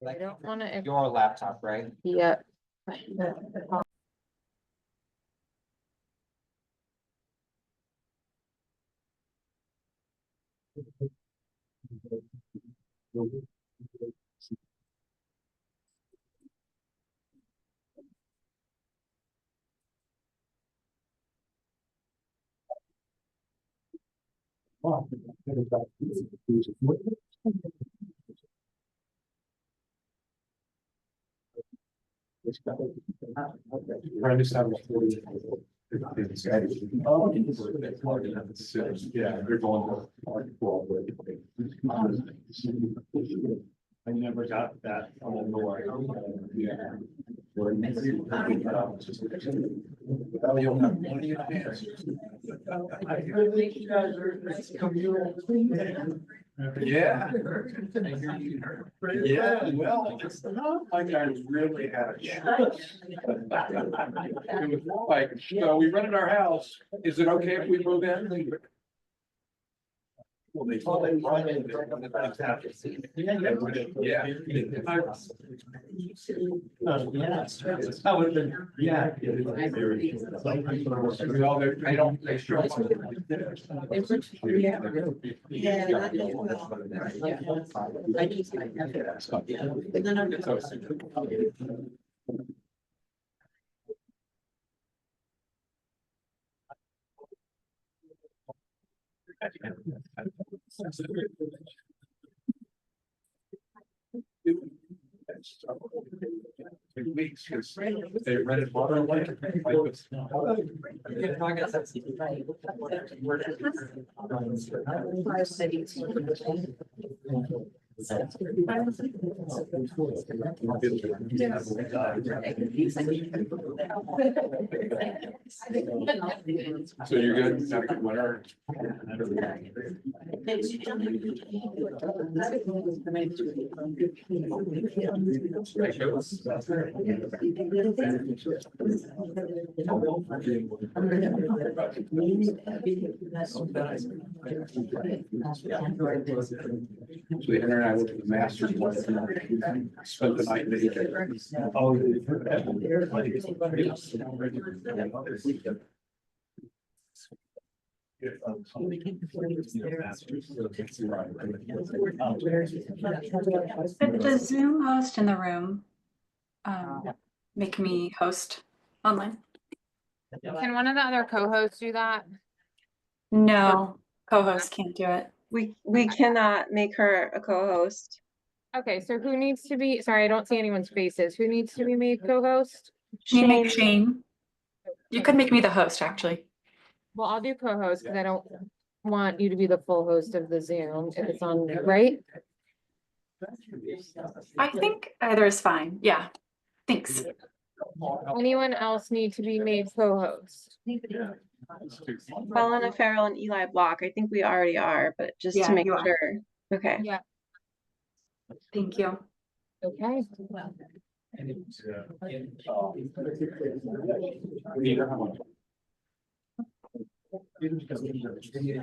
I don't want to. Your laptop, right? Yeah. Yeah, they're going. I never got that. Yeah. I really think you guys are communal. Yeah. Yeah, well, it's not like I really had a choice. It was more like, so we rented our house. Is it okay if we move in? Well, they told me. Yeah. I would have been, yeah. They don't, they show. Weeks, because they rented water away. So you're good, had a good winter. So the internet, I went to the Masters, spent the night in the. Oh. The Zoom host in the room make me host online? Can one of the other co-hosts do that? No, co-host can't do it. We cannot make her a co-host. Okay, so who needs to be, sorry, I don't see anyone's faces. Who needs to be made co-host? Can you make Shane? You could make me the host, actually. Well, I'll do co-host because I don't want you to be the full host of the Zoom if it's on, right? I think either is fine. Yeah, thanks. Anyone else need to be made co-host? Helena Farrell and Eli Block. I think we already are, but just Yeah, to make you are. sure. Okay. Yeah. Thank you. Okay.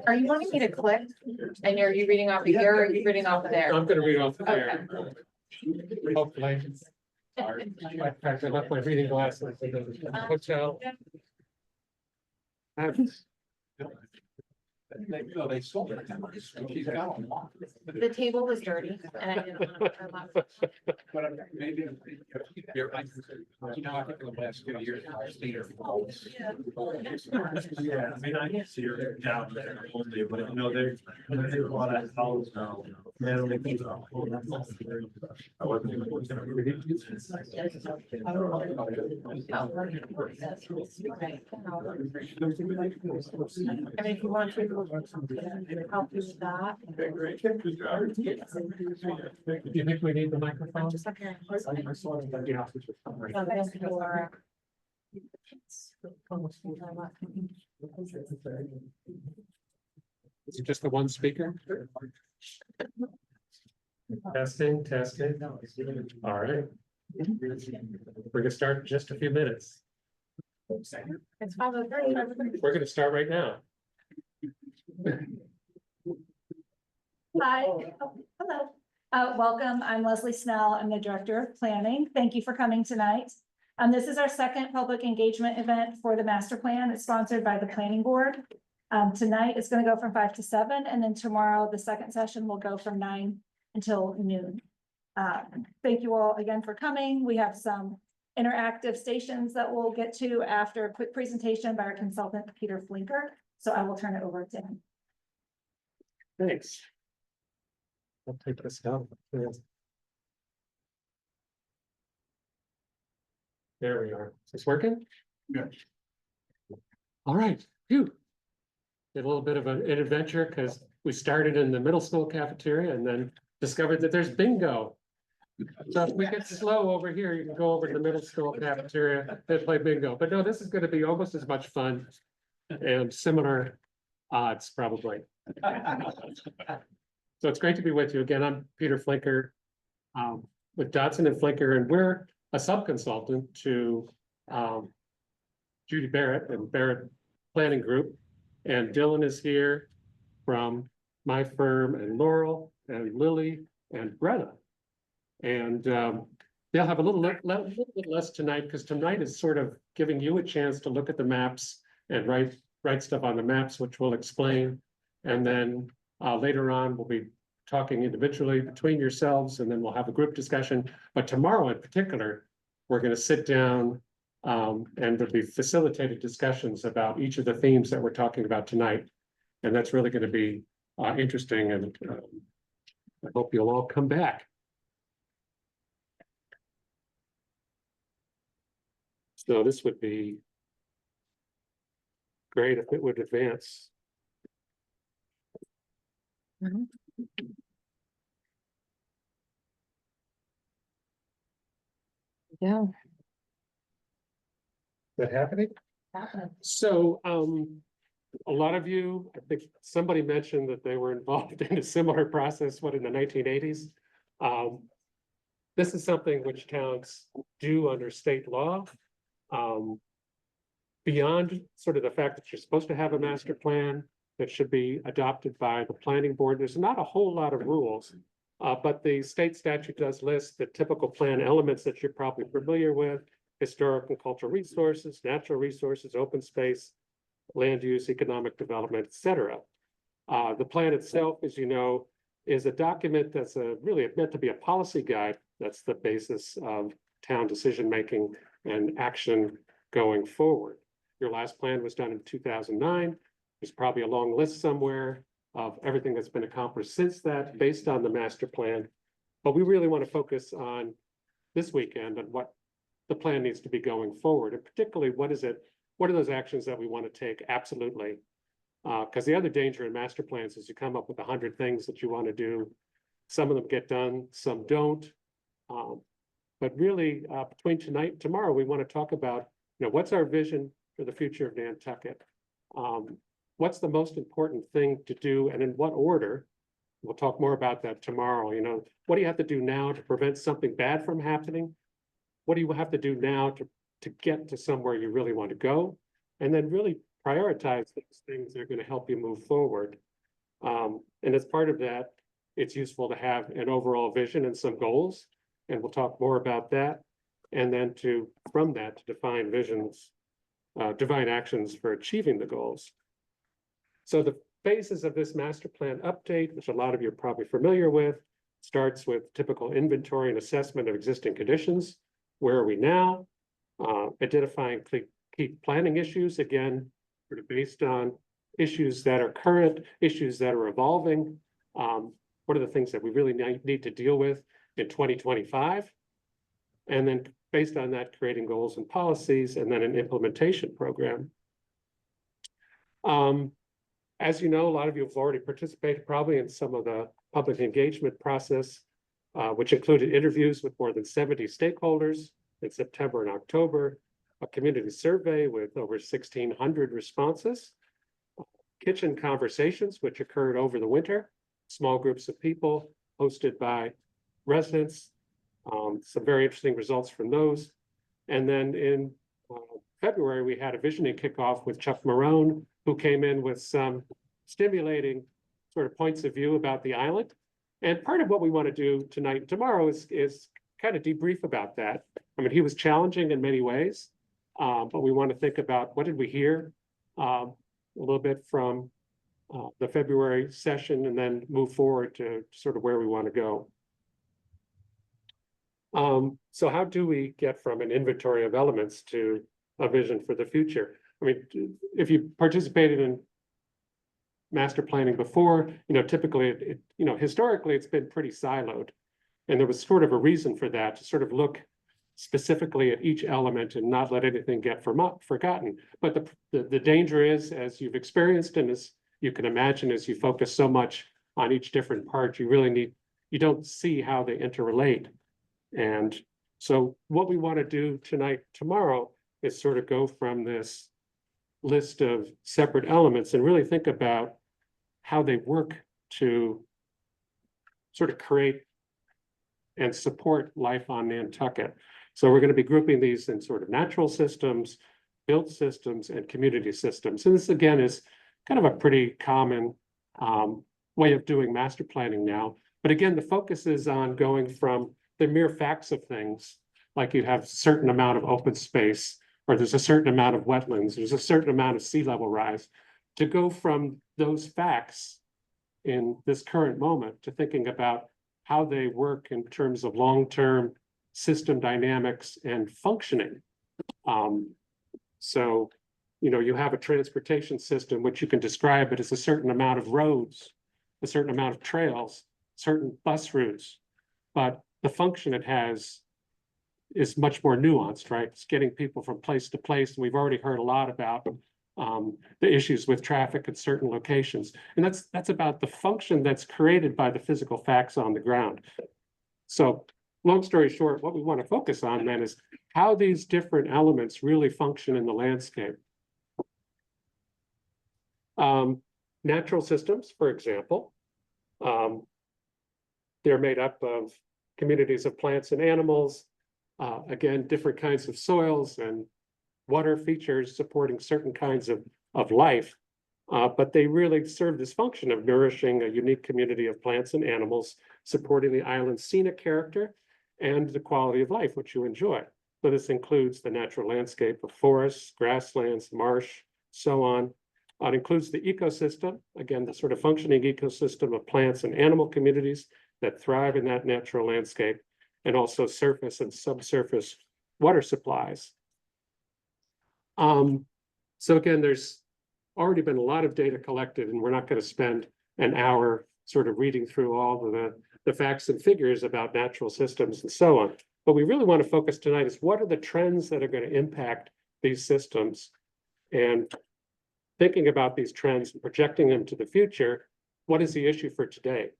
Are you wanting me to click? And are you reading off of here or are you reading off of there? I'm gonna read off of Okay. there. Hopefully. In fact, I left my reading glasses at the hotel. No, they sold it. She's got them. The table was dirty and I didn't want to put her left. But maybe, you're, you know, I think in the last 2 years, I've seen her. Yeah, I mean, I can see her down there only, but you know, there's a lot of houses now. I wasn't even. I mean, if you want to help you with that. Do you think we need the microphone? Just up here. Is it just the one speaker? Testing, testing. All right. We're gonna start in just a few minutes. It's 5:30. We're gonna start right now. Hi. Hello. Welcome. I'm Leslie Snell. I'm the Director of Planning. Thank you for coming tonight. This is our second public engagement event for the master plan. It's sponsored by the Planning Board. Tonight it's going to go from 5 to 7, and then tomorrow the second session will go from 9 until noon. Thank you all again for coming. We have some interactive stations that we'll get to after a quick presentation by our consultant, Peter Flinker. So I will turn it over to him. Thanks. I'll take this down. There we are. Is this working? Yeah. All right, phew. Did a little bit of an adventure because we started in the middle school cafeteria and then discovered that there's bingo. So if we get slow over here, you can go over to the middle school cafeteria and play bingo. But no, this is going to be almost as much fun and similar odds probably. So it's great to be with you again. I'm Peter Flinker with Dotson and Flinker, and we're a sub-consultant to Judy Barrett and Barrett Planning Group. And Dylan is here from my firm, and Laurel and Lily and Greta. And they'll have a little bit less tonight because tonight is sort of giving you a chance to look at the maps and write stuff on the maps, which we'll explain. And then later on, we'll be talking individually between yourselves, and then we'll have a group discussion. But tomorrow in particular, we're going to sit down and there'll be facilitated discussions about each of the themes that we're talking about tonight. And that's really going to be interesting, and I hope you'll all come back. So this would be great if it would advance. Mhm. Yeah. Is that happening? So, a lot of you, I think somebody mentioned that they were involved in a similar process, what, in the 1980s? This is something which towns do under state law. Beyond sort of the fact that you're supposed to have a master plan that should be adopted by the planning board, there's not a whole lot of rules. But the state statute does list the typical plan elements that you're probably familiar with: historic and cultural resources, natural resources, open space, land use, economic development, etc. The plan itself, as you know, is a document that's really meant to be a policy guide. That's the basis of town decision-making and action going forward. Your last plan was done in 2009. There's probably a long list somewhere of everything that's been accomplished since that, based on the master plan. But we really want to focus on this weekend and what the plan needs to be going forward, and particularly what are those actions that we want to take? Absolutely. Because the other danger in master plans is you come up with 100 things that you want to do. Some of them get done, some don't. But really, between tonight and tomorrow, we want to talk about, what's our vision for the future of Nantucket? What's the most important thing to do, and in what order? We'll talk more about that tomorrow. What do you have to do now to prevent something bad from happening? What do you have to do now to get to somewhere you really want to go? And then really prioritize those things that are going to help you move forward. And as part of that, it's useful to have an overall vision and some goals. And we'll talk more about that. And then from that, to define visions, define actions for achieving the goals. So the phases of this master plan update, which a lot of you are probably familiar with, starts with typical inventory and assessment of existing conditions. Where are we now? Identifying key planning issues, again, sort of based on issues that are current, issues that are evolving. What are the things that we really need to deal with in 2025? And then based on that, creating goals and policies, and then an implementation program. As you know, a lot of you have already participated probably in some of the public engagement process, which included interviews with more than 70 stakeholders in September and October, a community survey with over 1,600 responses, kitchen conversations, which occurred over the winter, small groups of people hosted by residents, some very interesting results from those. And then in February, we had a visioning kickoff with Chuck Marone, who came in with some stimulating sort of points of view about the island And part of what we want to do tonight and tomorrow is kind of debrief about that. I mean, he was challenging in many ways, but we want to think about what did we hear a little bit from the February session and then move forward to sort of where we want to go. So how do we get from an inventory of elements to a vision for the future? I mean, if you participated in master planning before, typically historically it's been pretty siloed. And there was sort of a reason for that, to sort of look specifically at each element and not let anything get forgotten. But the danger is, as you've experienced and as you can imagine, as you focus so much on each different part, you don't see how they interrelate. And so what we want to do tonight, tomorrow, is sort of go from this list of separate elements and really think about how they work to sort of create and support life on Nantucket. So we're going to be grouping these in sort of natural systems, built systems, and community systems. And this, again, is kind of a pretty common way of doing master planning now. But again, the focus is on going from the mere facts of things, like you have a certain amount of open space, or there's a certain amount of wetlands, there's a certain amount of sea level rise, to go from those facts in this current moment to thinking about how they work in terms of long-term system dynamics and functioning. So, you have a transportation system, which you can describe it as a certain amount of roads, a certain amount of trails, certain bus routes, but the function it has is much more nuanced, right? It's getting people from place to place. And we've already heard a lot about the issues with traffic at certain locations. And that's about the function that's created by the physical facts on the ground. So long story short, what we want to focus on then is how these different elements really function in the landscape. Natural systems, for example, they're made up of communities of plants and animals, again, different kinds of soils and water features supporting certain kinds of life, but they really serve this function of nourishing a unique community of plants and animals, supporting the island's scenic character and the quality of life, which you enjoy. So this includes the natural landscape of forests, grasslands, marsh, so on. It includes the ecosystem, again, the sort of functioning ecosystem of plants and animal communities that thrive in that natural landscape, and also surface and subsurface water supplies. So again, there's already been a lot of data collected, and we're not going to spend an hour sort of reading through all of the facts and figures about natural systems and so on. But we really want to focus tonight is what are the trends that are going to impact these systems, and thinking about these trends and projecting them to the future, what is the issue for today?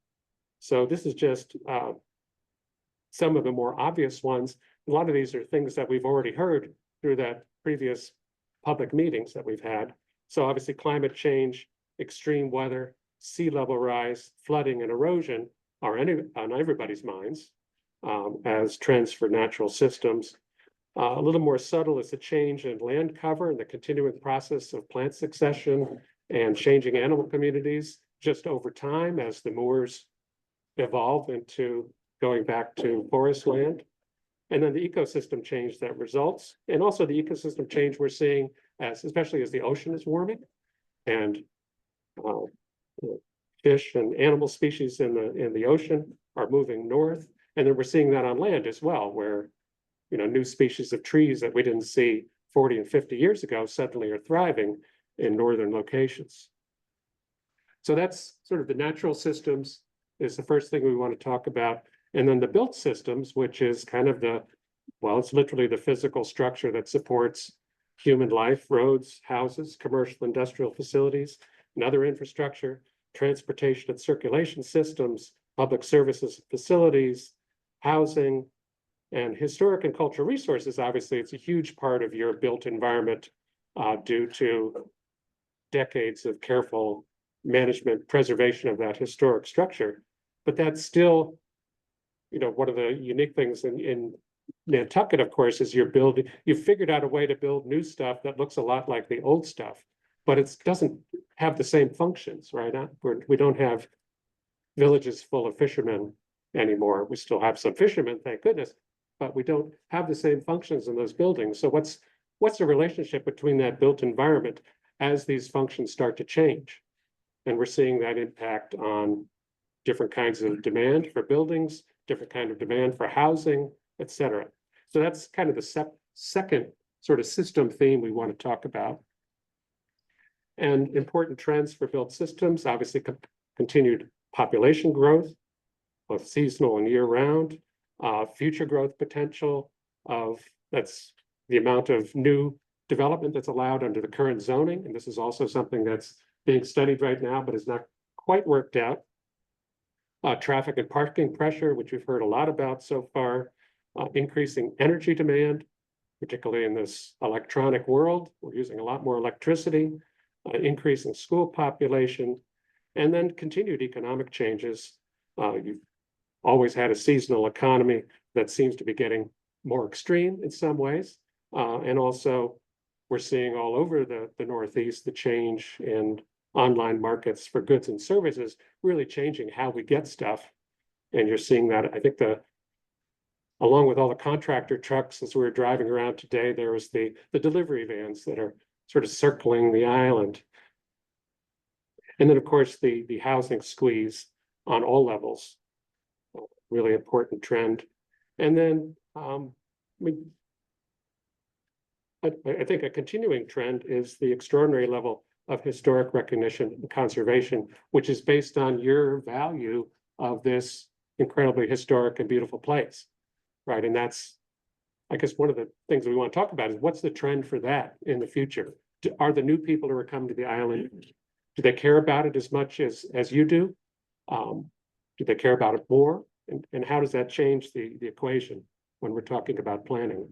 So this is just some of the more obvious ones. A lot of these are things that we've already heard through that previous public meetings that we've had. So obviously climate change, extreme weather, sea level rise, flooding, and erosion are on everybody's minds as trends for natural systems. A little more subtle is the change in land cover and the continuing process of plant succession and changing animal communities just over time as the moors evolve into going back to forest land. And then the ecosystem change that results, and also the ecosystem change we're seeing especially as the ocean is warming, and fish and animal species in the ocean are moving north. And then we're seeing that on land as well, where new species of trees that we didn't see 40 and 50 years ago suddenly are thriving in northern locations. So that's sort of the natural systems is the first thing we want to talk about. And then the built systems, which is kind of it's literally the physical structure that supports human life, roads, houses, commercial, industrial facilities, and other infrastructure, transportation and circulation systems, public services, facilities, housing, and historic and cultural resources. Obviously, it's a huge part of your built environment due to decades of careful management, preservation of that historic structure. But that's still, one of the unique things in Nantucket, of course, is you've figured out a way to build new stuff that looks a lot like the old stuff, but it doesn't have the same functions, right? We don't have villages full of fishermen anymore. We still have some fishermen, thank goodness, but we don't have the same functions in those buildings. So what's the relationship between that built environment as these functions start to change? And we're seeing that impact on different kinds of demand for buildings, different kind of demand for housing, et cetera. So that's kind of the second sort of system theme we want to talk about. And important trends for built systems, obviously continued population growth, both seasonal and year-round, future growth potential of, that's the amount of new development that's allowed under the current zoning. And this is also something that's being studied right now, but is not quite worked out. Traffic and parking pressure, which we've heard a lot about so far, increasing energy demand, particularly in this electronic world. We're using a lot more electricity, increasing school population, and then continued economic changes. You've always had a seasonal economy that seems to be getting more extreme in some ways. And also, we're seeing all over the Northeast the change in online markets for goods and services, really changing how we get stuff. And you're seeing that, I think, along with all the contractor trucks, as we were driving around today, there was the delivery vans that are sort of circling the island. And then, of course, the housing squeeze on all levels, really important trend. And then I think a continuing trend is the extraordinary level of historic recognition and conservation, which is based on your value of this incredibly historic and beautiful place, right? And that's, I guess, one of the things we want to talk about is what's the trend for that in the future? Are the new people who are coming to the island, do they care about it as much as you do? Do they care about it more? And how does that change the equation when we're talking about planning?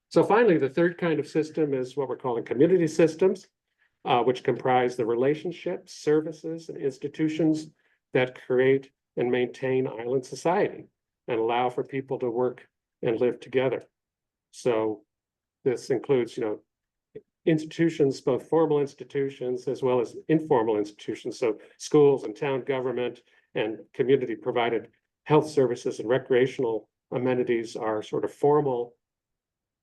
So finally, the third kind of system is what we're calling community systems, which comprise the relationships, services, and institutions that create and maintain island society and allow for people to work and live together. So this includes, institutions, both formal institutions as well as informal institutions. So schools and town government and community provided health services and recreational amenities are sort of formal,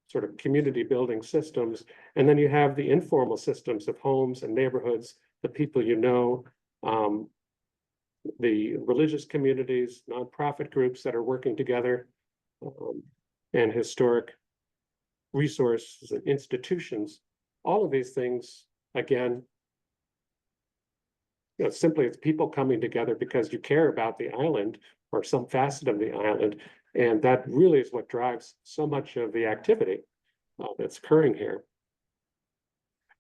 sort of community building systems. And then you have the informal systems of homes and neighborhoods, the people the religious communities, nonprofit groups that are working together, and historic resources and institutions. All of these things, again, simply it's people coming together because you care about the island or some facet of the island. And that really is what drives so much of the activity that's occurring here.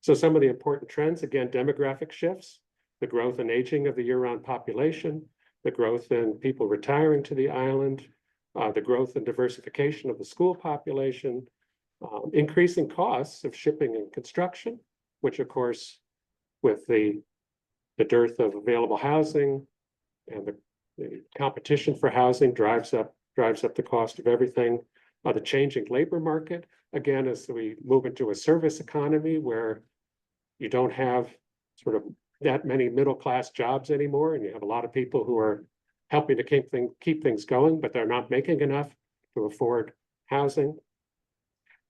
So some of the important trends, again, demographic shifts, the growth and aging of the year-round population, the growth in people retiring to the island, the growth and diversification of the school population, increasing costs of shipping and construction, which of course, with the dearth of available housing and the competition for housing drives up the cost of everything. The changing labor market, again, as we move into a service economy where you don't have sort of that many middle-class jobs anymore, and you have a lot of people who are helping to keep things going, but they're not making enough to afford housing.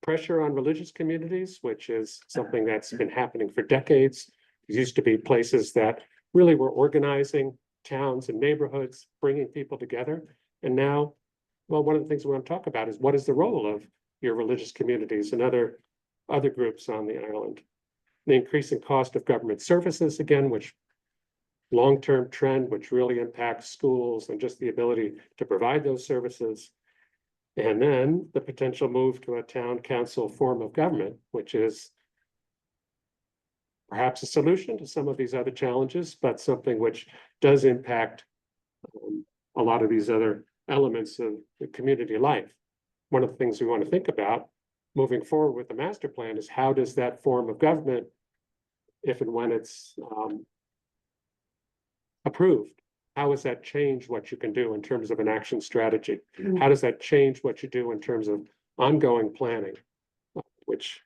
Pressure on religious communities, which is something that's been happening for decades. There used to be places that really were organizing towns and neighborhoods, bringing people together. And now, well, one of the things we want to talk about is what is the role of your religious communities and other groups on the island. The increasing cost of government services, again, which long-term trend, which really impacts schools and just the ability to provide those services. And then the potential move to a town council form of government, which is perhaps a solution to some of these other challenges, but something which does impact a lot of these other elements of the community life. One of the things we want to think about moving forward with the master plan is how does that form of government, if and when it's approved, how does that change what you can do in terms of an action strategy? How does that change what you do in terms of ongoing planning, which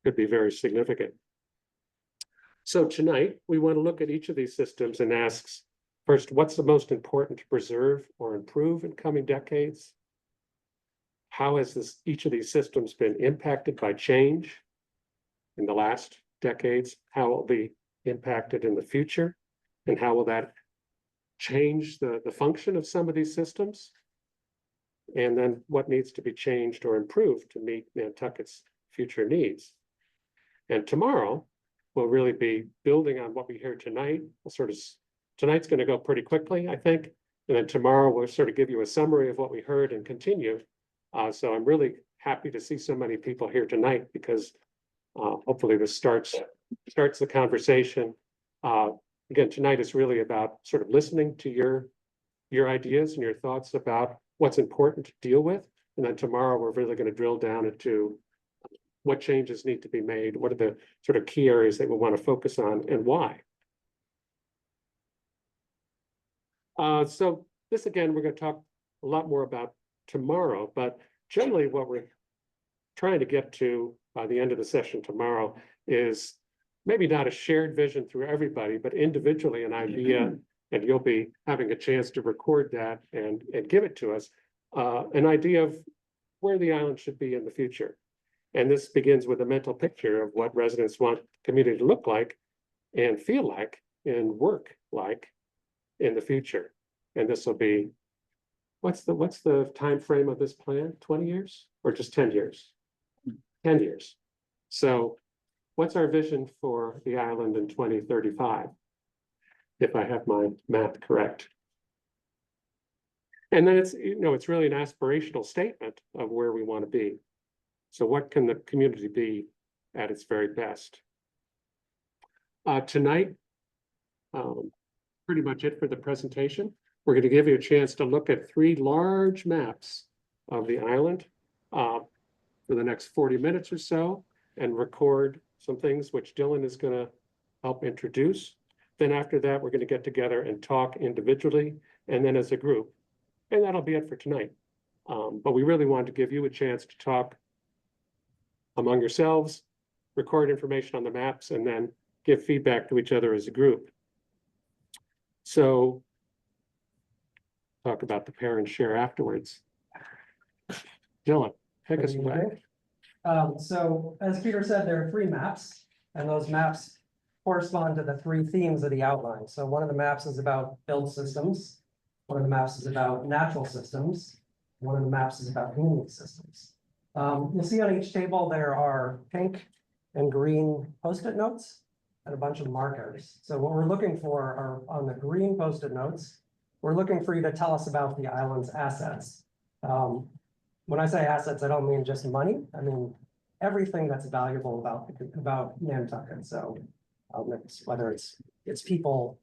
could be very significant? So tonight, we want to look at each of these systems and ask, First, what's the most important to preserve or improve in coming decades? How has each of these systems been impacted by change in the last decades? How will be impacted in the future? And how will that change the function of some of these systems? And then what needs to be changed or improved to meet Nantucket's future needs? And tomorrow will really be building on what we hear tonight. Tonight's going to go pretty quickly, I think. And then tomorrow we'll sort of give you a summary of what we heard and continue. So I'm really happy to see so many people here tonight because hopefully this starts the conversation. Again, tonight is really about sort of listening to your ideas and your thoughts about what's important to deal with. And then tomorrow we're really going to drill down into what changes need to be made. What are the sort of key areas that we want to focus on and why? So this, again, we're going to talk a lot more about tomorrow, but generally what we're trying to get to by the end of the session tomorrow is maybe not a shared vision through everybody, but individually an idea, and you'll be having a chance to record that and give it to us, an idea of where the island should be in the future. And this begins with a mental picture of what residents want the community to look like and feel like and work like in the future. And this will be, what's the time frame of this plan? 20 years or just 10 years? 10 years. So what's our vision for the island in 2035? If I have my math correct. And then it's really an aspirational statement of where we want to be. So what can the community be at its very best? Tonight, pretty much it for the presentation. We're going to give you a chance to look at 3 large maps of the island for the next 40 minutes or so and record some things which Dylan is going to help introduce. Then after that, we're going to get together and talk individually and then as a group. And that'll be it for tonight. But we really wanted to give you a chance to talk among yourselves, record information on the maps, and then give feedback to each other as a group. So talk about the pair and share afterwards. Dylan, take us away. So as Peter said, there are 3 maps, and those maps correspond to the 3 themes of the outline. So one of the maps is about built systems. One of the maps is about natural systems. One of the maps is about community systems. You'll see on each table there are pink and green Post-it notes and a bunch of markers. So what we're looking for are on the green Post-it notes, we're looking for you to tell us about the island's assets. When I say assets, I don't mean just money. I mean everything that's valuable about Nantucket. So whether it's people,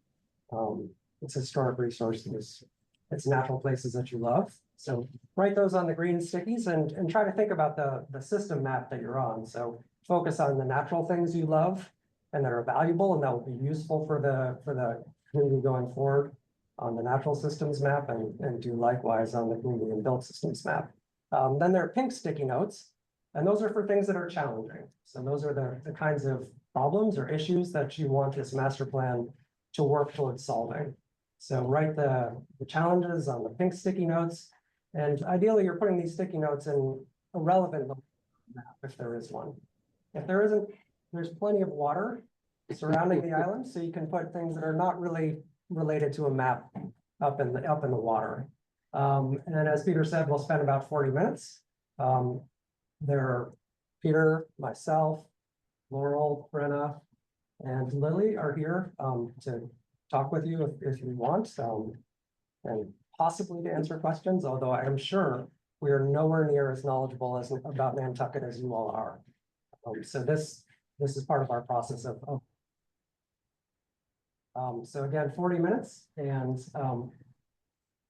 it's historic resources, it's natural places that you love. So write those on the green stickies and try to think about the system map that you're on. So focus on the natural things you love and that are valuable and that will be useful for the community going forward on the natural systems map and do likewise on the community and built systems map. Then there are pink sticky notes, and those are for things that are challenging. So those are the kinds of problems or issues that you want this master plan to work towards solving. So write the challenges on the pink sticky notes. And ideally, you're putting these sticky notes in a relevant map if there is one. If there isn't, there's plenty of water surrounding the island, so you can put things that are not really related to a map up in the water. And as Peter said, we'll spend about 40 minutes. Peter, myself, Laurel, Brenna, and Lily are here to talk with you if you want, and possibly to answer questions, although I am sure we are nowhere near as knowledgeable about Nantucket as you all are. So this is part of our process of so again, 40 minutes and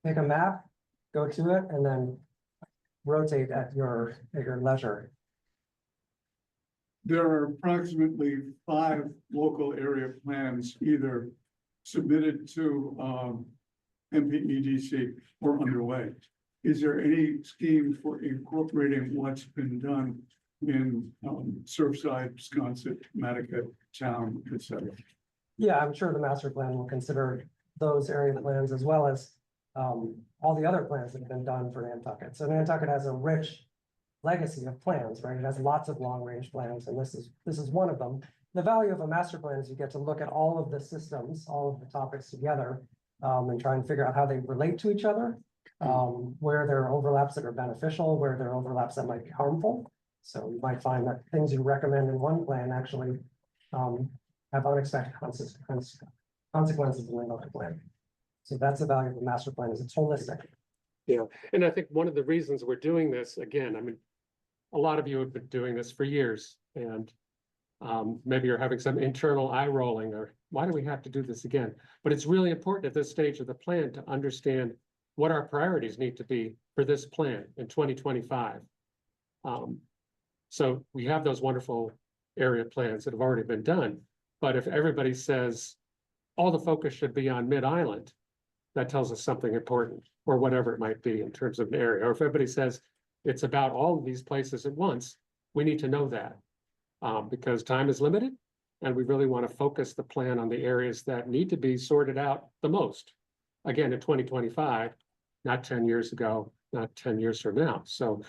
pick a map, go to it, and then rotate at your leisure. There are approximately 5 local area plans either submitted to MPEDC or underway. Is there any scheme for incorporating what's been done in Surfside, Wisconsin, Nantucket, Town, etc.? Yeah, I'm sure the master plan will consider those area plans as well as all the other plans that have been done for Nantucket. So Nantucket has a rich legacy of plans, right? It has lots of long-range plans, and this is one of them. The value of a master plan is you get to look at all of the systems, all of the topics together, and try and figure out how they relate to each other, where there are overlaps that are beneficial, where there are overlaps that might be harmful. So you might find that things you recommend in one plan actually have unexpected consequences in another plan. So that's the value of the master plan, is it's holistic. Yeah, and I think one of the reasons we're doing this, again, I mean, a lot of you have been doing this for years, and maybe you're having some internal eye rolling, or why do we have to do this again? But it's really important at this stage of the plan to understand what our priorities need to be for this plan in 2025. So we have those wonderful area plans that have already been done, but if everybody says all the focus should be on Mid-Island, that tells us something important, or whatever it might be in terms of an area. Or if everybody says it's about all of these places at once, we need to know that. Because time is limited, and we really want to focus the plan on the areas that need to be sorted out the most. Again, in 2025, not 10 years ago, not 10 years from now. So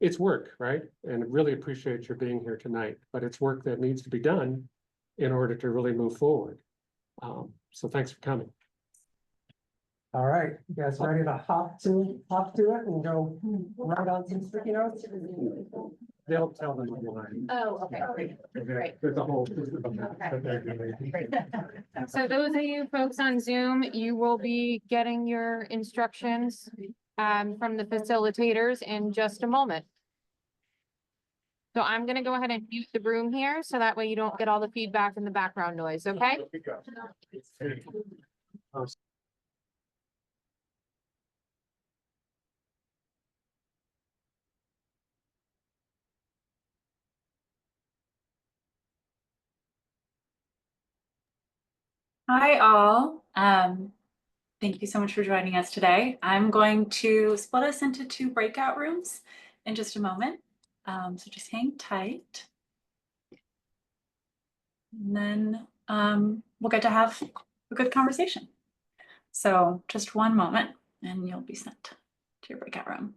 it's work, right? And I really appreciate your being here tonight, but it's work that needs to be done in order to really move forward. So thanks for coming. All right, you guys ready to hop to it and go right on some sticky notes? They'll tell them why. Oh, okay. Great. There's a whole system of that that they're doing. So those of you folks on Zoom, you will be getting your instructions from the facilitators in just a moment. So I'm gonna go ahead and mute the room here, so that way you don't get all the feedback and the background noise, okay? Hi, all. Thank you so much for joining us today. I'm going to split us into 2 breakout rooms in just a moment. So just hang tight. And then we'll get to have a good conversation. So just one moment and you'll be sent to your breakout room.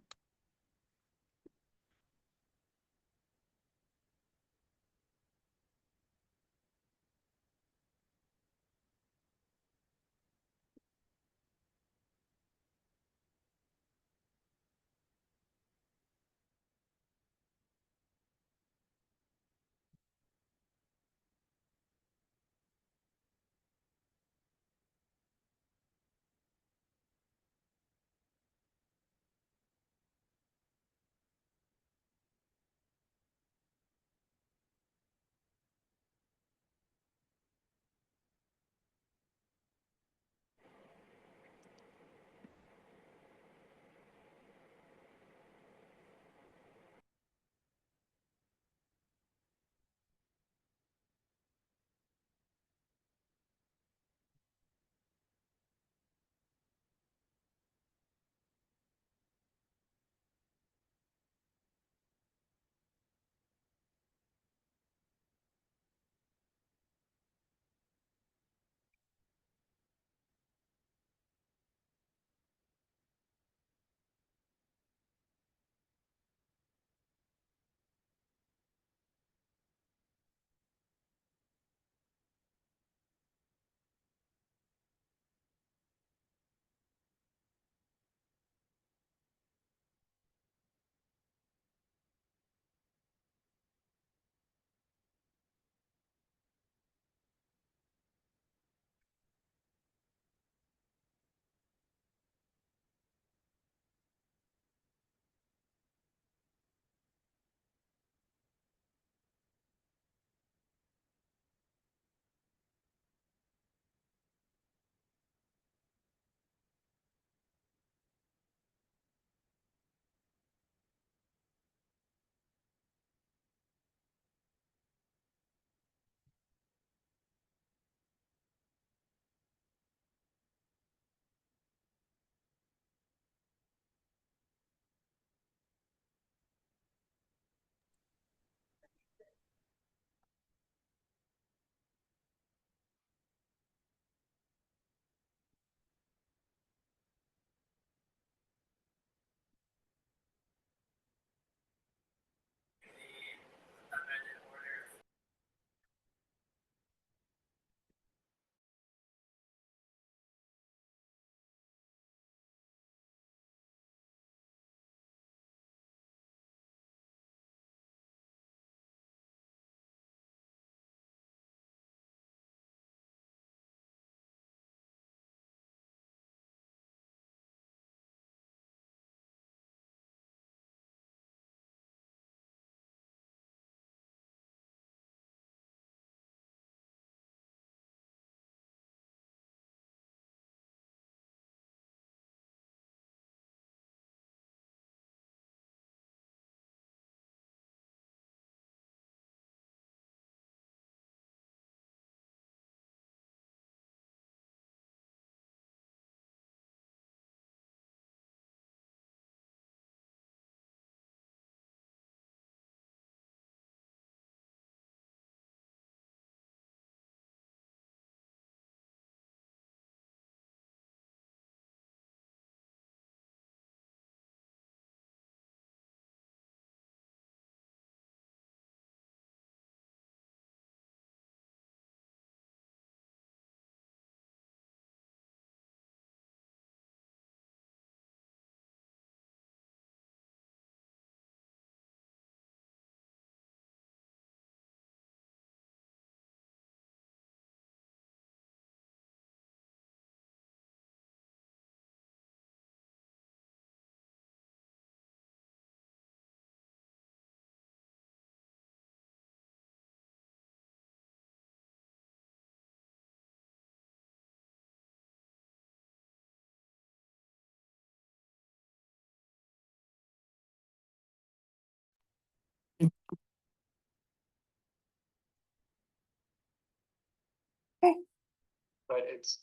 but it's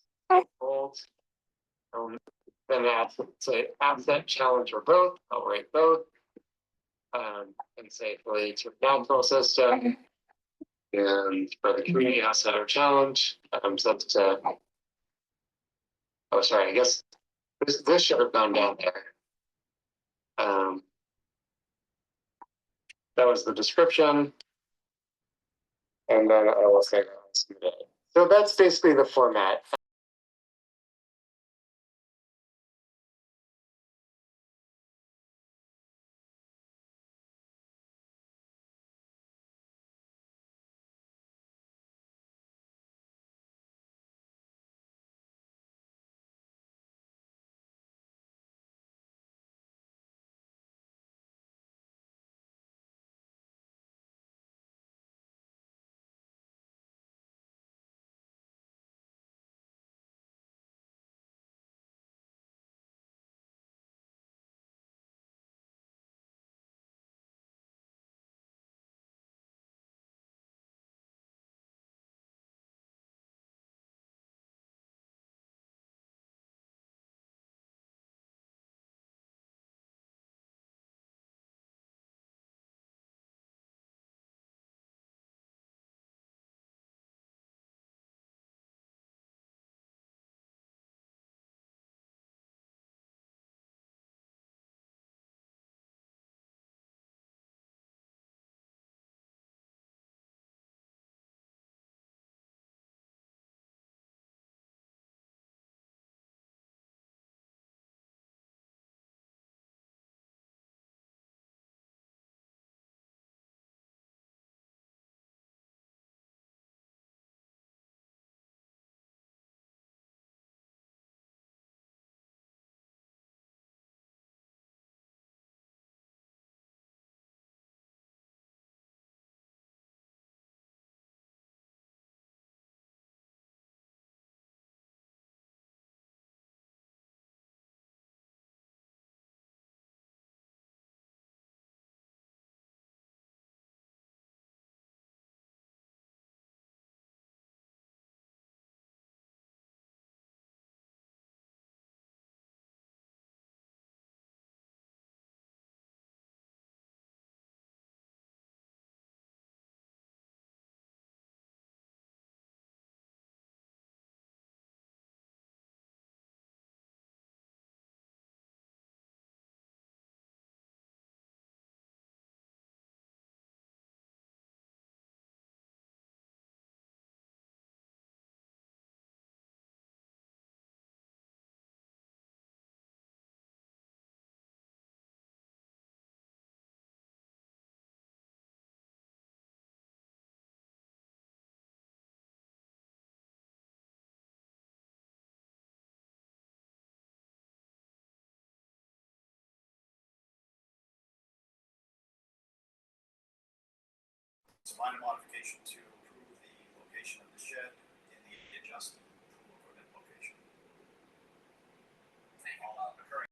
bold. Then say asset challenge or both, I'll write both. And say for the natural system. And for the community asset or challenge, set to. Oh, sorry, I guess this should have gone down there. That was the description. And then I will say that. So that's basically the format. It's minor modification to approve the location of the shed in the adjusted pool equipment location. All occurring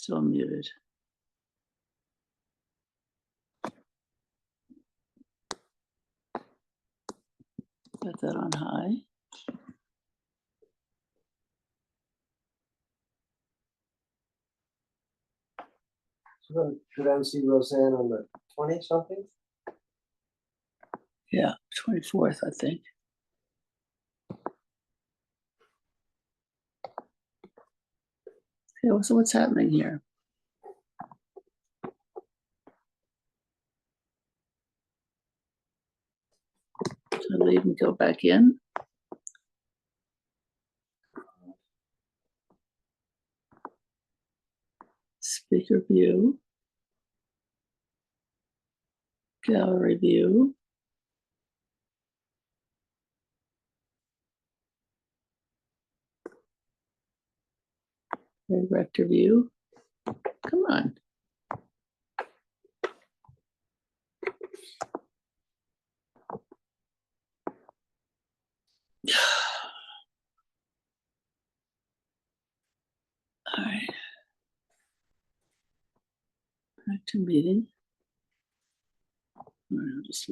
still muted. Got that on high. So go down and see Roseanne on the 20 something? Yeah, 24th, I think. Okay, so what's happening here? So I leave and go back in. Speaker view. Gallery view. Director view. Come on. All right. Back to meeting. All right, I'll just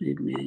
leave meeting.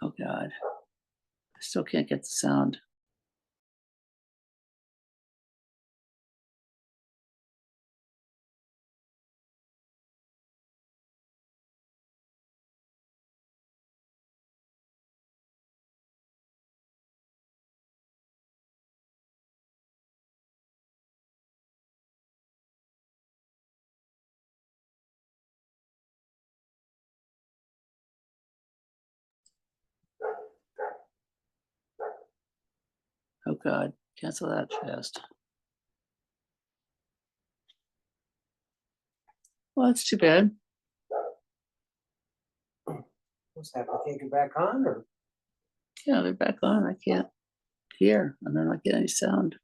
Oh God. I still can't get the sound. Oh God, cancel that fast. Well, that's too bad. What's happening? Can't get back on or? Yeah, they're back on. I can't hear. I'm not getting any sound.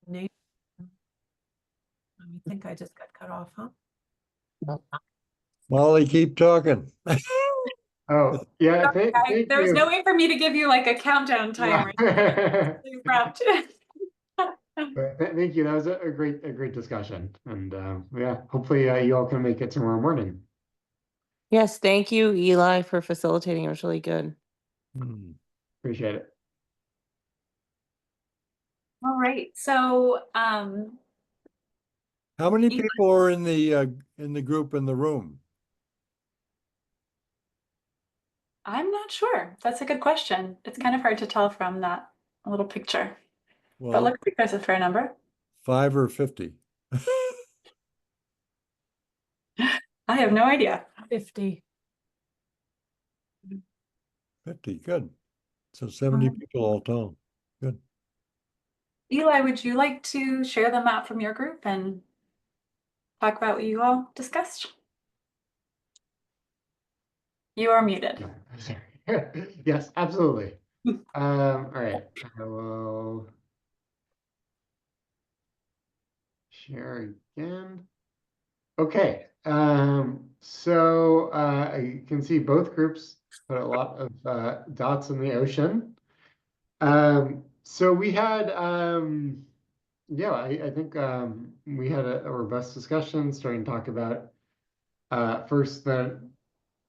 Nate? I think I just got cut off, huh? Molly, keep talking. Oh, yeah, thank There was you. no way for me to give you like a countdown timer. Wrapped. Thank you. That was a great discussion. And yeah, hopefully you all can make it tomorrow morning. Yes, thank you, Eli, for facilitating. It was really good. Appreciate it. All right, so How many people are in the group in the room? I'm not sure. That's a good question. It's kind of hard to tell from that little picture. But Well, looks like there's a fair number. 5 or 50? I have no idea. 50. 50, good. So 70 people all told. Good. Eli, would you like to share the map from your group and talk about what you all discussed? You are muted. Yes, absolutely. All right, I will share again. Okay, so you can see both groups put a lot of dots in the ocean. So we had, yeah, I think we had a robust discussion starting to talk about first the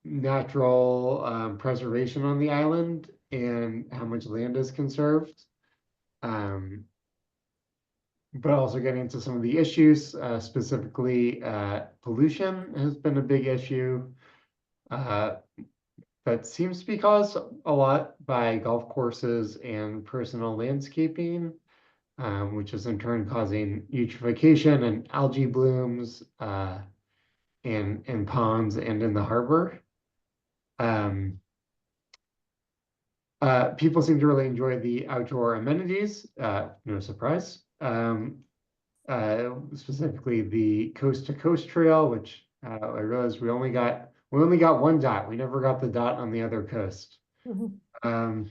natural preservation on the island and how much land is conserved. But also getting into some of the issues, specifically pollution has been a big issue that seems to be caused a lot by golf courses and personal landscaping, which is in turn causing eutrophication and algae blooms in ponds and in the harbor. People seem to really enjoy the outdoor amenities, no surprise. Specifically the coast to coast trail, which I realized we only got one dot. We never got the dot on the other coast. Eli,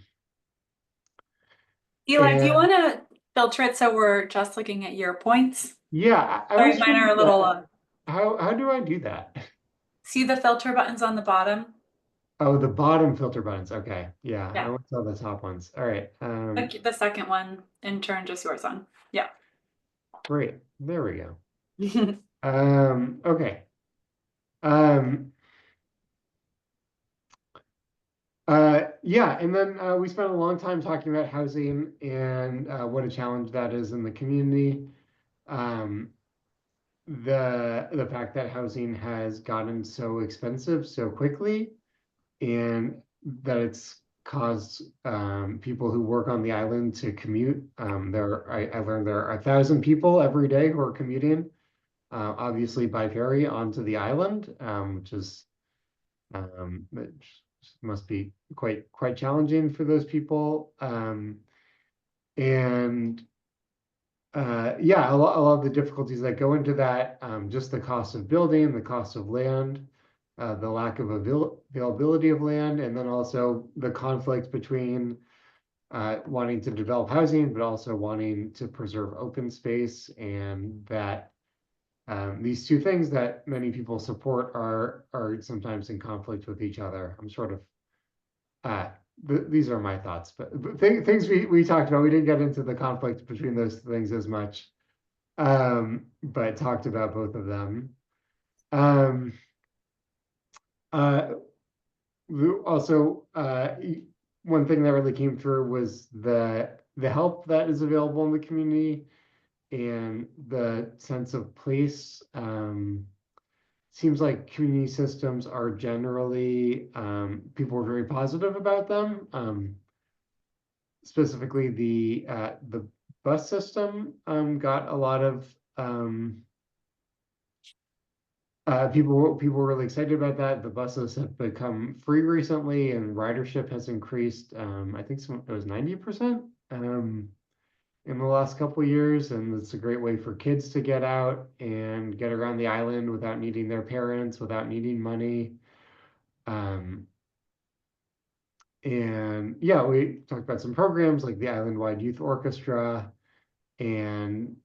do you And want to filter it so we're just looking at your points? yeah, I Sorry, was mine trying are to a do little. that. How do I do that? See the filter buttons on the bottom? Oh, the bottom filter buttons. Okay, yeah, I Yeah. only saw the top ones. All right. Like the second one, and turn just yours on. Yeah. Great. There we go. Okay. Um, yeah, and then we spent a long time talking about housing and what a challenge that is in the community. Um, the fact that housing has gotten so expensive so quickly, and that it's caused people who work on the island to commute. I learned there are 1,000 people every day who are commuting, obviously by ferry onto the island, which must be quite challenging for those people. And yeah, a lot of the difficulties that go into that, just the cost of building, the cost of land, the lack of availability of land, and then also the conflict between wanting to develop housing, but also wanting to preserve open space, and that these two things that many people support are sometimes in conflict with each other. I'm sort of these are my thoughts, but things we talked about. We didn't get into the conflict between those things as much, but talked about both of them. Also, one thing that really came through was the help that is available in the community and the sense of place. Seems like community systems are generally, people are very positive about them. Specifically, the bus system got a lot of people were really excited about that. The buses have become free recently, and ridership has increased. I think it was 90% in the last couple of years, and it's a great way for kids to get out and get around the island without needing their parents, without needing money. And yeah, we talked about some programs like the Island-wide Youth Orchestra, and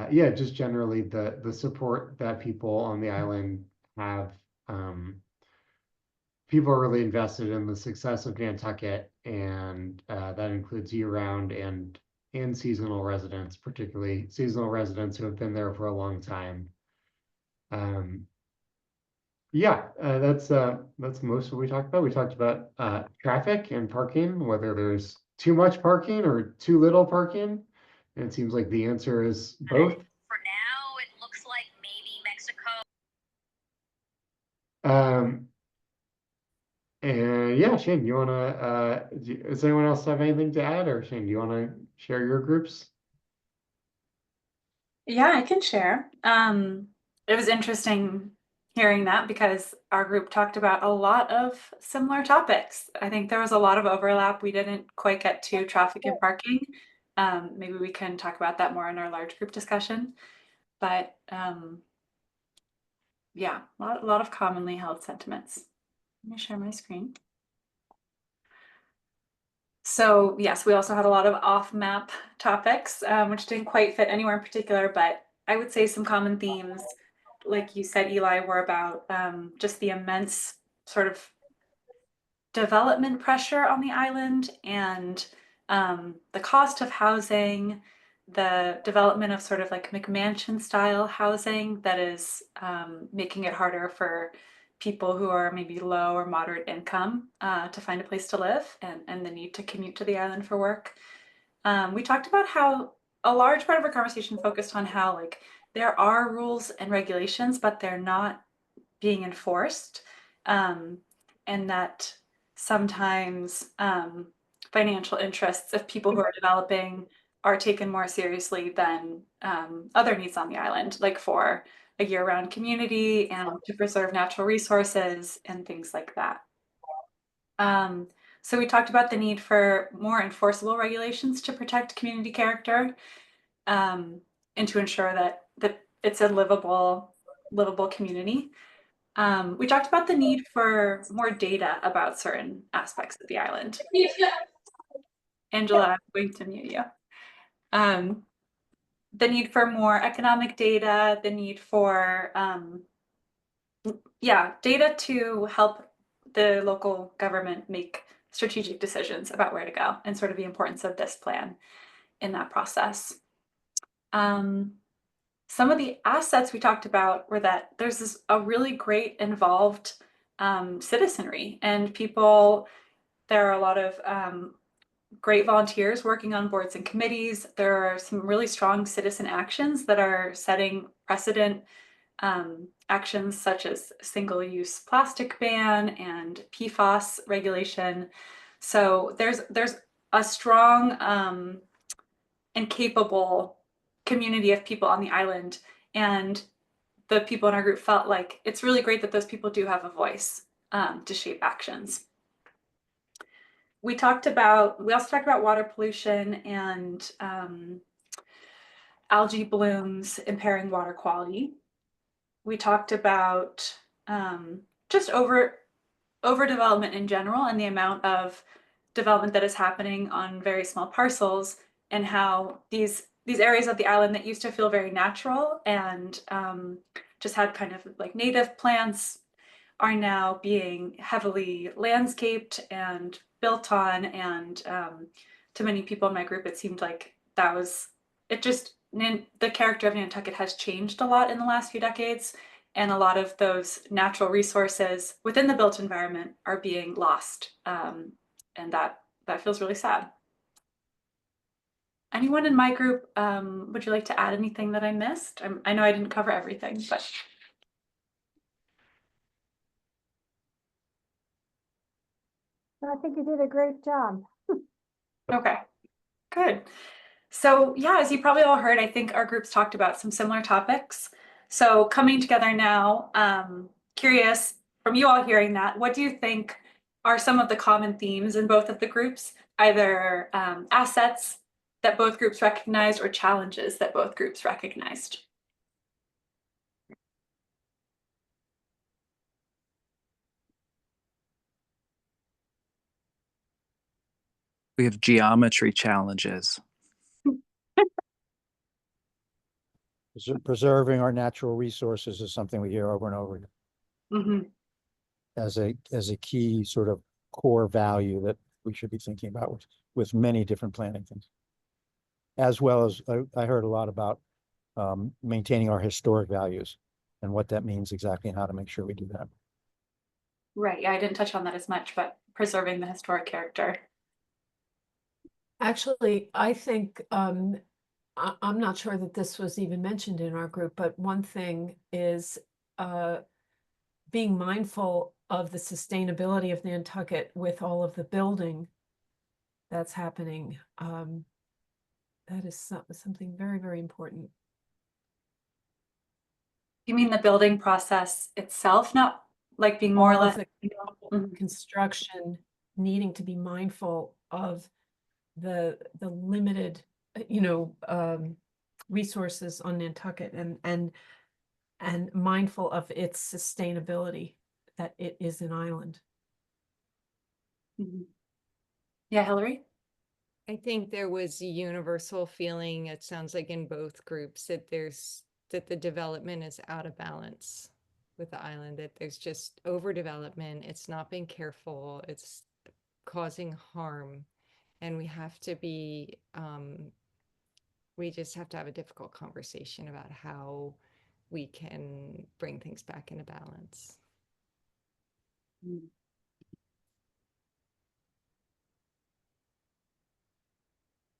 yeah, just generally the support that people on the island have. People are really invested in the success of Nantucket, and that includes year-round and seasonal residents, particularly seasonal residents who have been there for a long time. Yeah, that's most of what we talked about. We talked about traffic and parking, whether there's too much parking or too little parking. And it seems like the answer is both. For now, it looks like maybe Mexico. And yeah, Shane, you wanna does anyone else have anything to add, or Shane, do you wanna share your groups? Yeah, I can share. It was interesting hearing that because our group talked about a lot of similar topics. I think there was a lot of overlap. We didn't quite get to traffic and parking. Maybe we can talk about that more in our large group discussion. But yeah, a lot of commonly held sentiments. Let me share my screen. So yes, we also had a lot of off-map topics, which didn't quite fit anywhere in particular, but I would say some common themes, like you said, Eli, were about just the immense sort of development pressure on the island, and the cost of housing, the development of sort of like McMansion style housing that is making it harder for people who are maybe low or moderate income to find a place to live, and the need to commute to the island for work. We talked about how a large part of our conversation focused on how like there are rules and regulations, but they're not being enforced, and that sometimes financial interests of people who are developing are taken more seriously than other needs on the island, like for a year-round community and to preserve natural resources and things like that. So we talked about the need for more enforceable regulations to protect community character, and to ensure that it's a livable community. We talked about the need for more data about certain aspects of the island. Angela, I'm going to mute you. The need for more economic data, the need for, data to help the local government make strategic decisions about where to go, and sort of the importance of this plan in that process. Some of the assets we talked about were that there's a really great involved citizenry, and people, there are a lot of great volunteers working on boards and committees. There are some really strong citizen actions that are setting precedent, actions such as single-use plastic ban and PFAS regulation. So there's a strong and capable community of people on the island, and the people in our group felt like it's really great that those people do have a voice to shape actions. We also talked about water pollution and algae blooms impairing water quality. We talked about just overdevelopment in general and the amount of development that is happening on very small parcels, and how these areas of the island that used to feel very natural and just had kind of like native plants are now being heavily landscaped and built on. And to many people in my group, it seemed like the character of Nantucket has changed a lot in the last few decades, and a lot of those natural resources within the built environment are being lost. And that feels really sad. Anyone in my group, would you like to add anything that I missed? I know I didn't cover everything, but. I think you did a great job. Okay, good. So yeah, as you probably all heard, I think our groups talked about some similar topics. So coming together now, curious from you all hearing that, what do you think are some of the common themes in both of the groups, either assets that both groups recognized or challenges that both groups recognized? We have geometry challenges. Preserving our natural resources is something we hear over and over again Mm-hmm. as a key sort of core value that we should be thinking about with many different planning things. As well as I heard a lot about maintaining our historic values and what that means exactly and how to make sure we do that. Right, yeah, I didn't touch on that as much, but preserving the historic character. Actually, I think I'm not sure that this was even mentioned in our group, but one thing is being mindful of the sustainability of Nantucket with all of the building that's happening. That is something very, very important. You mean the building process itself, not like being more or less construction, needing to be mindful of the limited, resources on Nantucket and mindful of its sustainability, that it is an island. Mm-hmm. Yeah, Hillary? I think there was a universal feeling, it sounds like in both groups, that the development is out of balance with the island, that there's just overdevelopment, it's not being careful, it's causing harm, and we just have to have a difficult conversation about how we can bring things back into balance.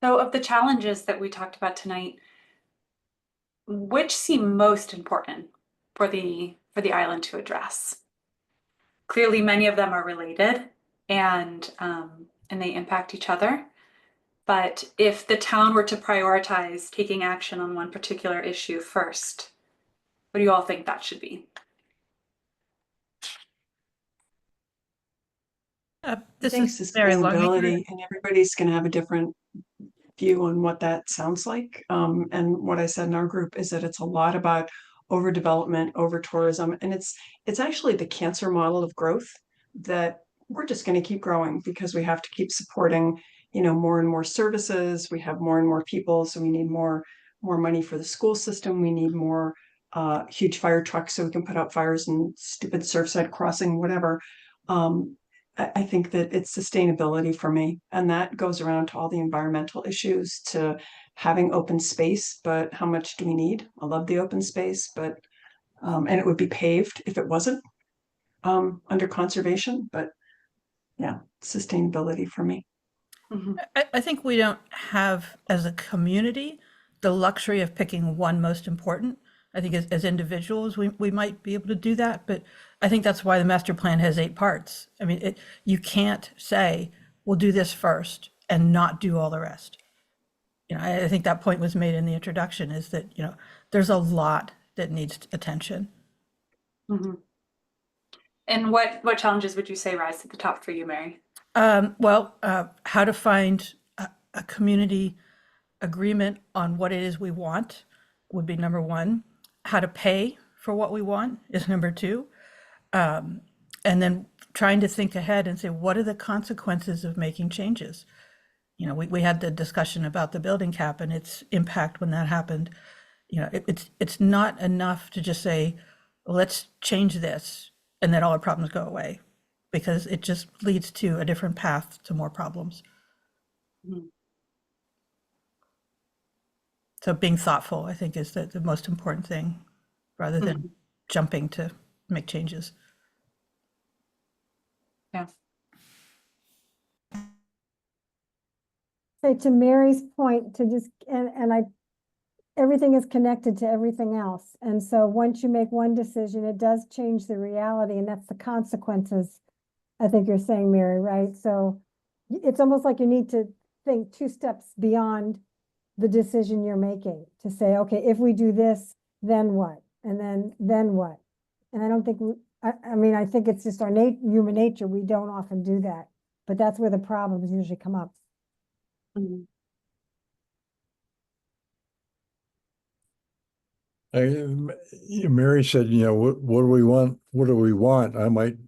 So of the challenges that we talked about tonight, which seem most important for the island to address? Clearly, many of them are related and they impact each other. But if the town were to prioritize taking action on one particular issue first, what do you all think that should be? This is sustainability, and everybody's going to have a different view on what that sounds like. And what I said in our group is that it's a lot about overdevelopment, over tourism, and it's actually the cancer model of growth that we're just going to keep growing because we have to keep supporting, more and more services. We have more and more people, so we need more money for the school system. We need more huge fire trucks so we can put out fires and stupid Surfside Crossing, whatever. I think that it's sustainability for me, and that goes around to all the environmental issues, to having open space, but how much do we need? I love the open space, but and it would be paved if it wasn't under conservation, but yeah, sustainability for me. I think we don't have, as a community, the luxury of picking one most important. I think as individuals, we might be able to do that, but I think that's why the master plan has 8 parts. I mean, you can't say, we'll do this first and not do all the rest. You know, I think that point was made in the introduction, is that, you know, there's a lot that needs attention. And what challenges would you say rise to the top for you, Mary? How to find a community agreement on what it is we want would be number 1. How to pay for what we want is number 2. And then trying to think ahead and say, what are the consequences of making changes? You know, we had the discussion about the building cap and its impact when that happened. You know, it's not enough to just say, let's change this and then all our problems go away, because it just leads to a different path to more problems. So being thoughtful, I think, is the most important thing, rather than jumping to make changes. Yeah. Say to Mary's point, to just, everything is connected to everything else. And so once you make one decision, it does change the reality, and that's the consequences. I think you're saying, Mary, right? So it's almost like you need to think 2 steps beyond the decision you're making, to say, okay, if we do this, then what? And then what? And I don't think, I mean, I think it's just our human nature. We don't often do that, but that's where the problems usually come up. Mary said, you know, what do we want? What do we want? I might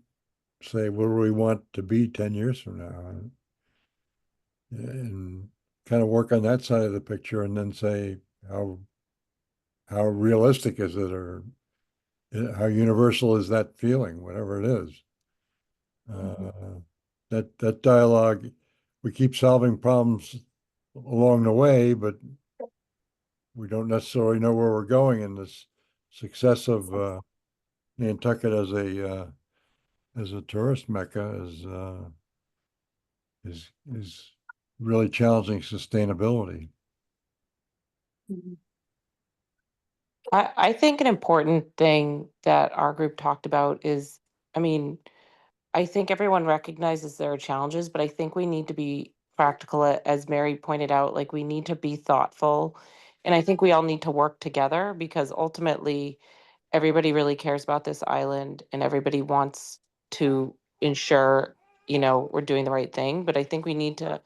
say, what do we want to be 10 years from now? And kind of work on that side of the picture, and then say, how realistic is it, or how universal is that feeling, whatever it is. That dialogue, we keep solving problems along the way, but we don't necessarily know where we're going. And this success of Nantucket as a tourist mecca is really challenging sustainability. I think an important thing that our group talked about is, I mean, I think everyone recognizes there are challenges, but I think we need to be practical, as Mary pointed out, like we need to be thoughtful. And I think we all need to work together, because ultimately everybody really cares about this island and everybody wants to ensure, you know, we're doing the right thing. But I think we need to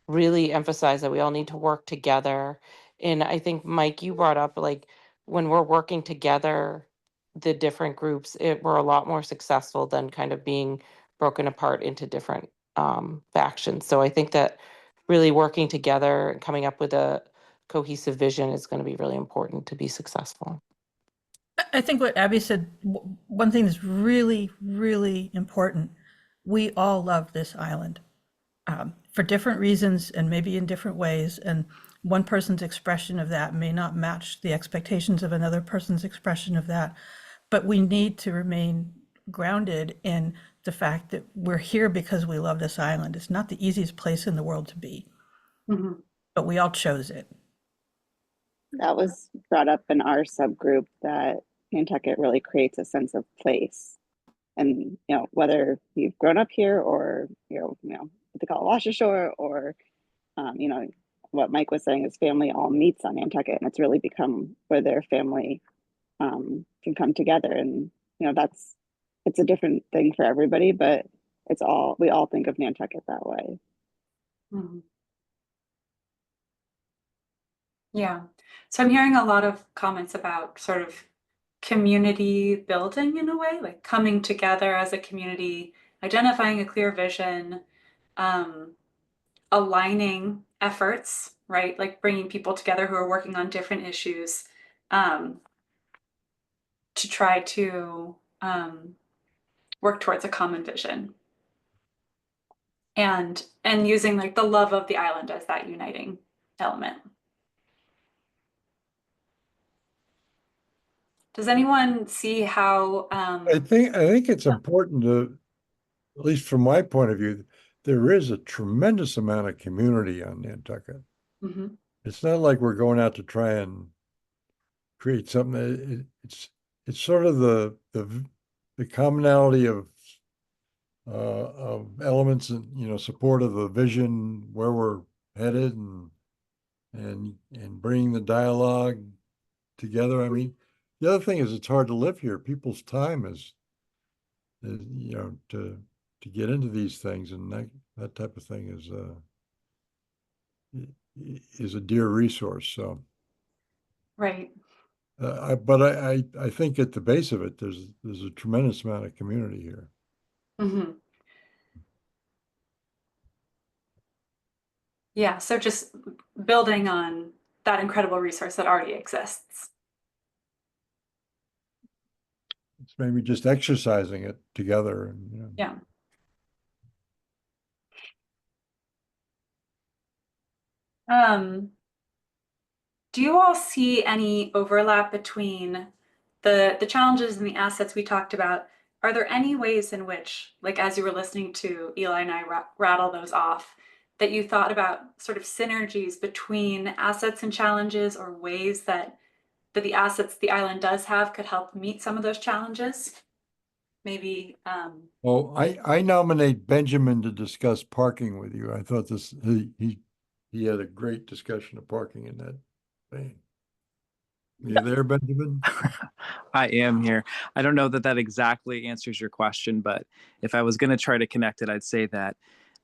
really emphasize that we all need to work together. And I think, Mike, you brought up, like, when we're working together, the different groups, we're a lot more successful than kind of being broken apart into different factions. So I think that really working together and coming up with a cohesive vision is going to be really important to be successful. I think what Abby said, one thing that's really, really important, we all love this island. For different reasons and maybe in different ways. And one person's expression of that may not match the expectations of another person's expression of that. But we need to remain grounded in the fact that we're here because we love this island. It's not the easiest place in the world to be, but we all chose it. That was brought up in our subgroup, that Nantucket really creates a sense of place. And, you know, whether you've grown up here or, you know, what they call Washashore, or, you know, what Mike was saying is family all meets on Nantucket, and it's really become where their family can come together. And, you know, it's a different thing for everybody, but we all think of Nantucket that way. Yeah. So I'm hearing a lot of comments about sort of community building in a way, like coming together as a community, identifying a clear vision, aligning efforts, right? Like bringing people together who are working on different issues to try to work towards a common vision. And using like the love of the island as that uniting element. Does anyone see how I think it's important to, at least from my point of view, there is a tremendous amount of community on Nantucket. Mhm. It's not like we're going out to try and create something. It's sort of the commonality of elements and, you know, support of the vision, where we're headed, and bringing the dialogue together. I mean, the other thing is it's hard to live here. People's time is you know, to get into these things, and that type of thing is a dear resource. So, Right. I think at the base of it, there's a tremendous amount of community here. Hmm. Yeah, so just building on that incredible resource that already exists. It's maybe just exercising it together, and, you know. Yeah. Do you all see any overlap between the challenges and the assets we talked about? Are there any ways in which, like as you were listening to Eli and I rattle those off, that you thought about sort of synergies between assets and challenges, or ways that the assets the island does have could help meet some of those challenges? Maybe Well, I nominate Benjamin to discuss parking with you. I thought he had a great discussion of parking in that vein. Are you there, Benjamin? I am here. I don't know that that exactly answers your question, but if I was going to try to connect it, I'd say that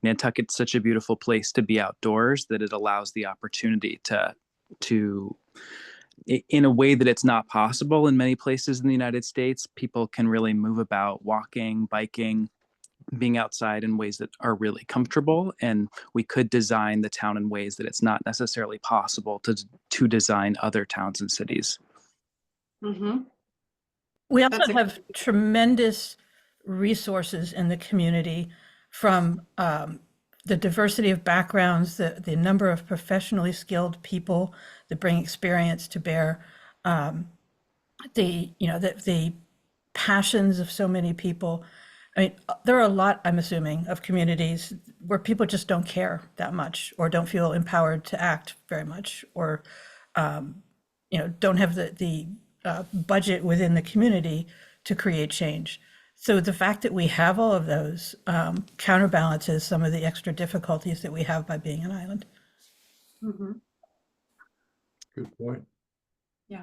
Nantucket's such a beautiful place to be outdoors that it allows the opportunity to in a way that it's not possible in many places in the United States. People can really move about, walking, biking, being outside in ways that are really comfortable, and we could design the town in ways that it's not necessarily possible to design other towns and cities. Mm-hmm. We also have tremendous resources in the community, from the diversity of backgrounds, the number of professionally skilled people that bring experience to bear, the passions of so many people. I mean, there are a lot, I'm assuming, of communities where people just don't care that much, or don't feel empowered to act very much, or don't have the budget within the community to create change. So the fact that we have all of those counterbalances some of the extra difficulties that we have by being an island. Mm-hmm. Good point. Yeah.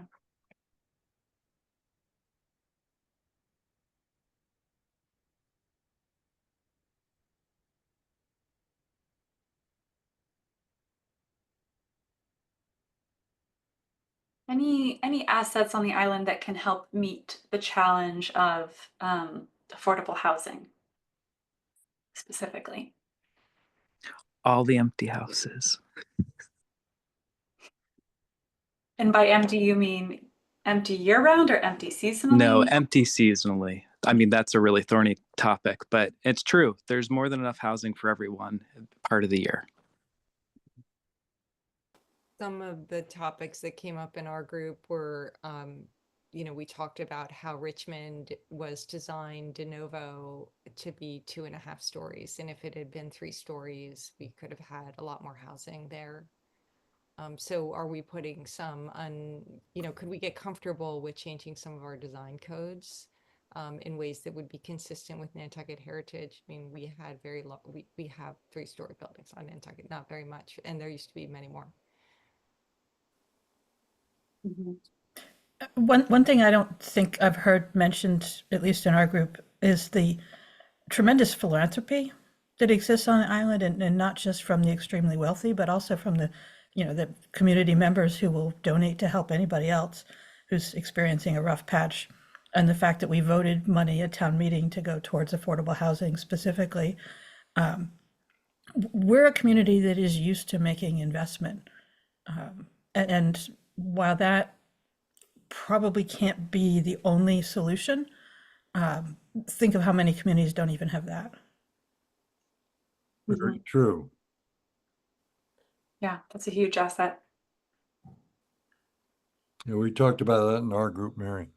Any assets on the island that can help meet the challenge of affordable housing specifically? All the empty houses. And by empty, you mean empty year round or empty seasonally? No, empty seasonally. I mean, that's a really thorny topic, but it's true. There's more than enough housing for everyone part of the year. Some of the topics that came up in our group were, we talked about how Richmond was designed de novo to be 2.5 stories. And if it had been 3 stories, we could have had a lot more housing there. So are we putting could we get comfortable with changing some of our design codes in ways that would be consistent with Nantucket heritage? I mean, we had we have 3-story buildings on Nantucket, not very much, and there used to be many more. Mm-hmm. One thing I don't think I've heard mentioned, at least in our group, is the tremendous philanthropy that exists on the island, and not just from the extremely wealthy, but also from the community members who will donate to help anybody else who's experiencing a rough patch. And the fact that we voted money at town meeting to go towards affordable housing specifically. We're a community that is used to making investment. And while that probably can't be the only solution, think of how many communities don't even have that. Very true. Yeah, that's a huge asset. Yeah, we talked about that in our group, Mary.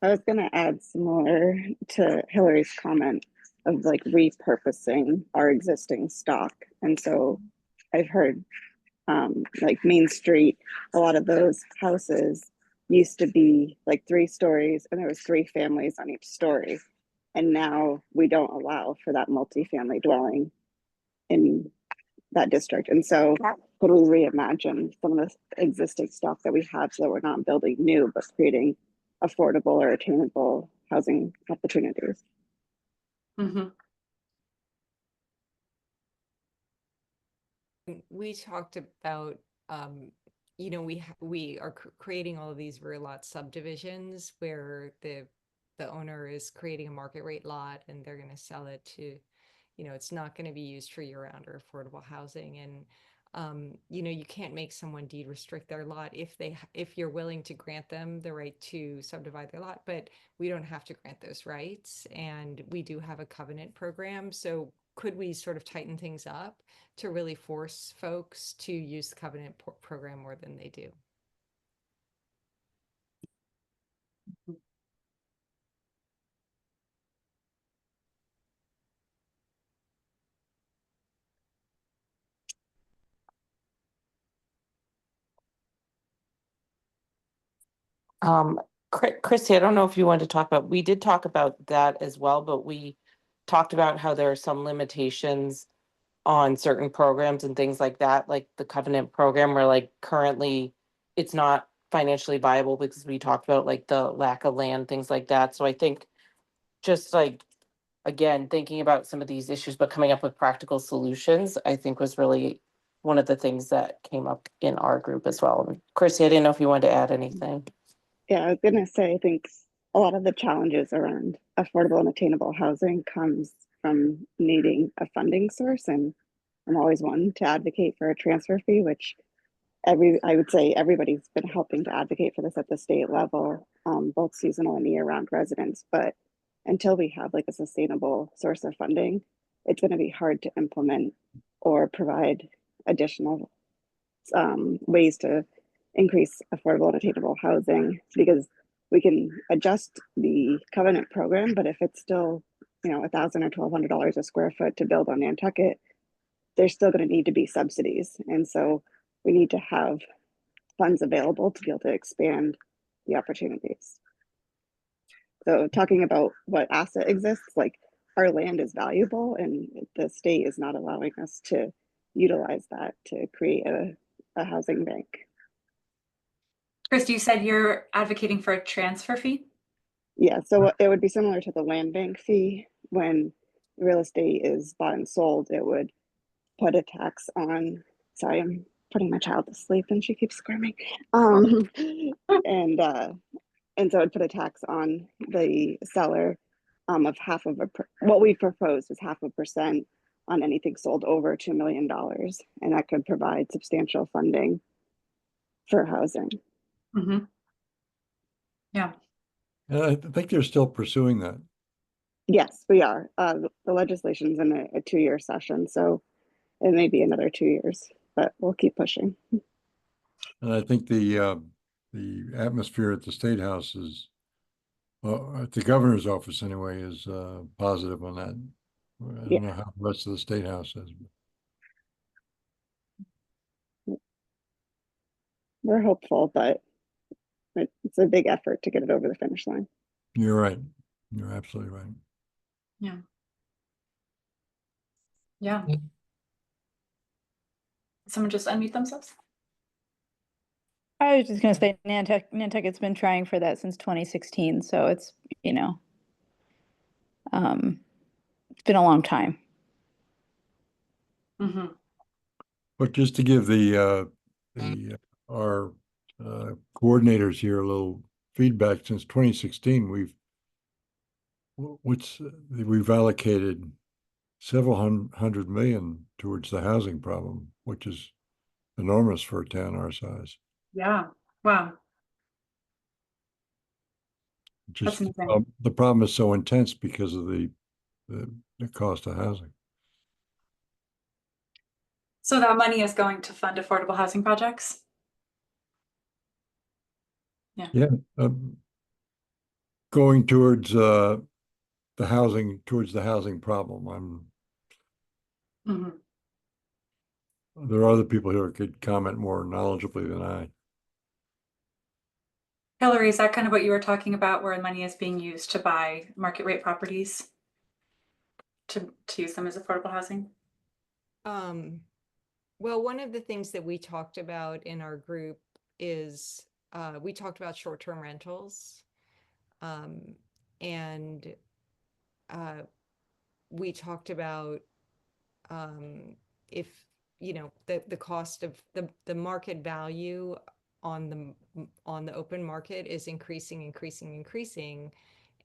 I was going to add some more to Hillary's comment. of like repurposing our existing stock. And so I've heard like Main Street, a lot of those houses used to be like 3 stories and there was 3 families on each story. And now we don't allow for that multifamily dwelling in that district. And so could we reimagine some of the existing stock that we have so that we're not building new, but creating affordable or attainable housing opportunities? Mm-hmm. We talked about, you know, we are creating all of these rear lot subdivisions where the owner is creating a market rate lot and they're going to sell it to, you know, it's not going to be used for year-round or affordable housing. And you know, you can't make someone deed restrict their lot if you're willing to grant them the right to subdivide their lot, but we don't have to grant those rights, and we do have a covenant program. So could we sort of tighten things up to really force folks to use the covenant program more than they do? Chrissy, I don't know if you wanted to talk about, we did talk about that as well, but we talked about how there are some limitations on certain programs and things like that, like the covenant program, where like currently it's not financially viable because we talked about like the lack of land, things like that. So I think just like, again, thinking about some of these issues, but coming up with practical solutions, I think was really one of the things that came up in our group as well. And Chrissy, I didn't know if you wanted to add anything. Yeah, I was gonna say, I think a lot of the challenges around affordable and attainable housing comes from needing a funding source. And I'm always one to advocate for a transfer fee, which I would say everybody's been helping to advocate for this at the state level, both seasonal and year-round residents. But until we have like a sustainable source of funding, it's going to be hard to implement or provide additional ways to increase affordable and attainable housing, because we can adjust the covenant program, but if it's still, you know, $1,000 or $1,200 a square foot to build on Nantucket, there's still going to need to be subsidies. And so we need to have funds available to be able to expand the opportunities. So talking about what asset exists, like our land is valuable and the state is not allowing us to utilize that to create a housing bank. Christy, you said you're advocating for a transfer fee? Yeah, so it would be similar to the land bank fee. When real estate is bought and sold, it would put a tax on, sorry, I'm putting my child to sleep and she keeps screaming. And so it'd put a tax on the seller of what we proposed is 0.5% on anything sold over $2 million. And that could provide substantial funding for housing. Mm-hmm. Yeah. And I think they're still pursuing that. Yes, we are. The legislation's in a 2-year session, so it may be another 2 years, but we'll keep pushing. And I think the atmosphere at the State House is, well, at the governor's office anyway, is positive on that. I don't know how the rest of the State House is. We're hopeful, but it's a big effort to get it over the finish line. You're right. You're absolutely right. Yeah. Yeah. Someone just unmute themselves. I was just going to say Nantucket's been trying for that since 2016. So it's, you know, it's been a long time. Mm-hmm. But just to give our coordinators here a little feedback, since 2016, we've allocated several hundred million towards the housing problem, which is enormous for a town our size. Yeah. Wow. Just That's amazing. the problem is so intense because of the cost of housing. So that money is going to fund affordable housing projects? Yeah. Yeah. Going towards the housing, towards the housing problem. Mhm. There are other people here who could comment more knowledgeably than I. Hillary, is that kind of what you were talking about, where money is being used to buy market rate properties? To use them as affordable housing? Well, one of the things that we talked about in our group is we talked about short-term rentals. And we talked about if, you know, the cost of the market value on the open market is increasing.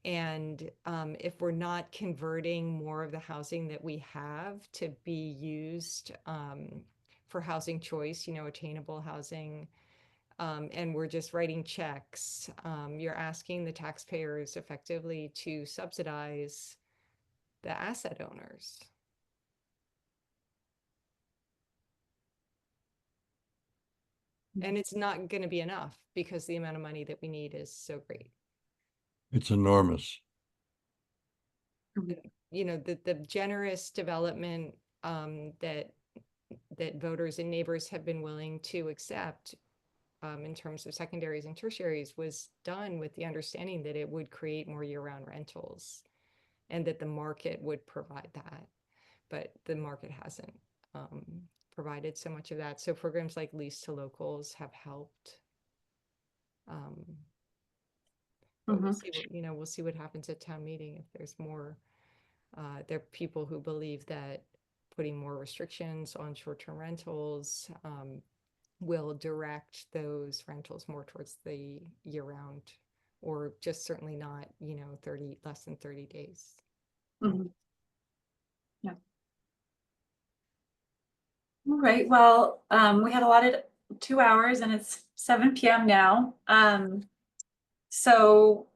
And if we're not converting more of the housing that we have to be used for housing choice, you know, attainable housing, and we're just writing checks, you're asking the taxpayers effectively to subsidize the asset owners. And it's not going to be enough because the amount of money that we need is so great. It's enormous. You know, the generous development that voters and neighbors have been willing to accept in terms of secondaries and tertiaries was done with the understanding that it would create more year-round rentals and that the market would provide that. But the market hasn't provided so much of that. So programs like Lease to Locals have helped. But we'll see what, you know, we'll see what happens at town meeting if there's more. There are people who believe that putting more restrictions on short-term rentals will direct those rentals more towards the year-round, or just certainly not, you know, less than 30 days. Yeah. All right, well, we had allotted 2 hours and it's 7 p.m. now. So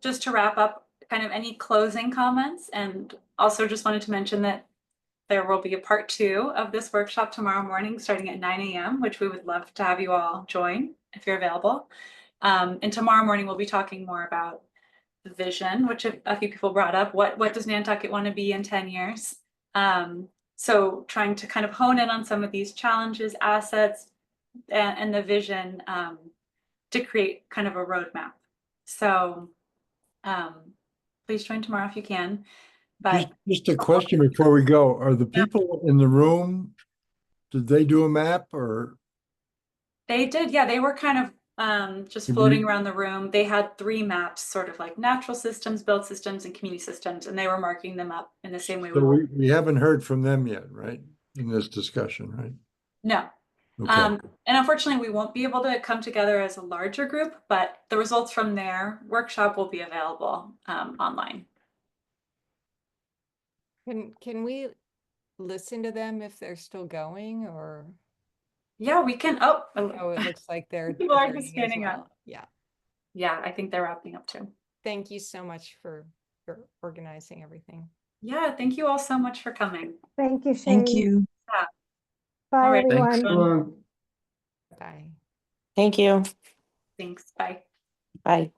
just to wrap up, kind of any closing comments, and also just wanted to mention that there will be a part 2 of this workshop tomorrow morning starting at 9 a.m., which we would love to have you all join if you're available. And tomorrow morning we'll be talking more about the vision, which a few people brought up. What does Nantucket want to be in 10 years? So trying to kind of hone in on some of these challenges, assets, and the vision to create kind of a roadmap. So please join tomorrow if you can. But just a question before we go. Are the people in the room, did they do a map or? They did, yeah, they were kind of just floating around the room. They had 3 maps, sort of like natural systems, built systems, and community systems, and they were marking them up in the same way So we were. we haven't heard from them yet, right? In this discussion, right? No. Okay. And unfortunately, we won't be able to come together as a larger group, but the results from their workshop will be available online. Can we listen to them if they're still going, or? Yeah, we can. Oh, it looks like they're people are joining just as standing well. up. Yeah, I think they're wrapping up too. Thank you so much for organizing everything. Yeah, thank you all so much for coming. Thank you, Shane. Thank you. Yeah. Bye, All right. everyone. Bye. Thank you. Thanks. Bye. Bye.